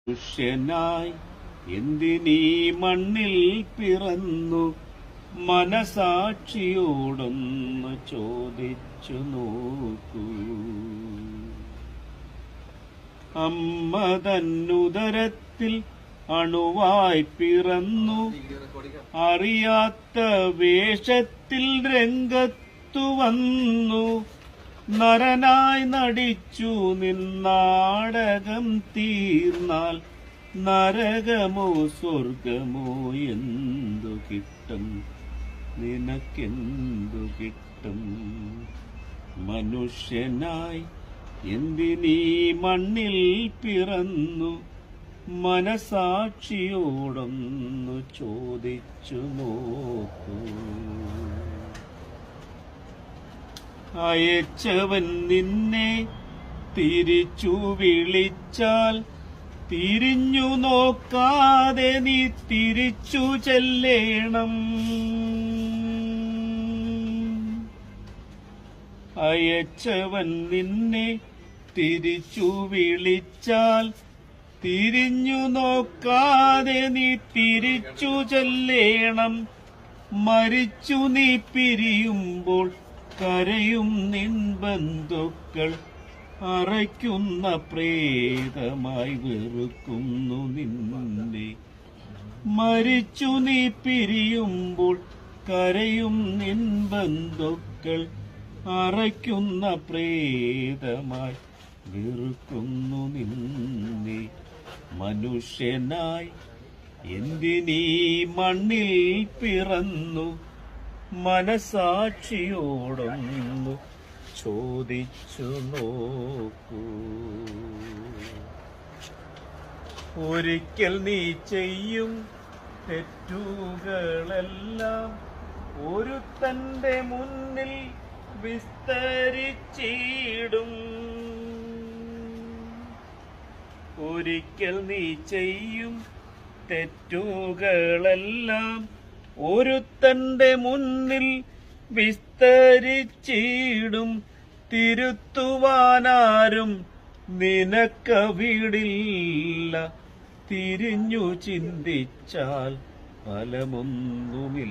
മനുഷ്യനായി എന്തിനീ മണ്ണിൽ പിറന്നു, മനസാക്ഷിയോടൊന്ന് ചോദിച്ചു നോക്കൂ. അമ്മ തന്നുദരത്തിൽ അണുവായി പിറന്നു, അറിയാത്ത വേഷത്തിൽ രംഗത്തു വന്നു. നരനായി നടിച്ചു നിന്നാടകം തീർന്നാൽ നരകമോ സ്വർഗമോ എന്തു കിട്ടും, നിനക്കെന്തു കിട്ടും? മനുഷ്യനായി എന്തിനീ മണ്ണിൽ പിറന്നു, മനസാക്ഷിയോടൊന്നു ചോദിച്ചു നോക്കൂ. അയച്ചവൻ നിന്നെ തിരിച്ചു വിളിച്ചാൽ തിരിഞ്ഞു നോക്കാതെ നീ തിരിച്ചു ചെല്ലേണം. അയച്ചവൻ നിന്നെ തിരിച്ചു വിളിച്ചാൽ തിരിഞ്ഞു നോക്കാതെ നീ തിരിച്ചു ചെല്ലേണം. മരിച്ചു നീ പിരിയുമ്പോൾ കരയും നിൻ ബന്ധുക്കൾ, അറയ്ക്കുന്ന പ്രേതമായി വെറുക്കുന്നു നിന്നെ. മരിച്ചു നീ പിരിയുമ്പോൾ കരയും നിൻ ബന്ധുക്കൾ, അറയ്ക്കുന്ന പ്രേതമായി വെറുക്കുന്നു നിന്നെ. മനുഷ്യനായി എന്തിനീ മണ്ണിൽ പിറന്നു, മനസാക്ഷിയോടൊന്നു ചോദിച്ചു നോക്കൂ. ഒരിക്കൽ നീ ചെയ്യും തെറ്റുകളെല്ലാം ഒരുത്തന്റെ മുന്നിൽ വിസ്തരിച്ചിടും. ഒരിക്കൽ നീ ചെയ്യും തെറ്റുകളെല്ലാം ഒരുത്തന്റെ മുന്നിൽ വിസ്തരിച്ചിടും. തിരുത്തുവാനാരും നിനക്കവിടില്ല, തിരിഞ്ഞു ചിന്തിച്ചാൽ ഫലമൊന്നുമില്ല.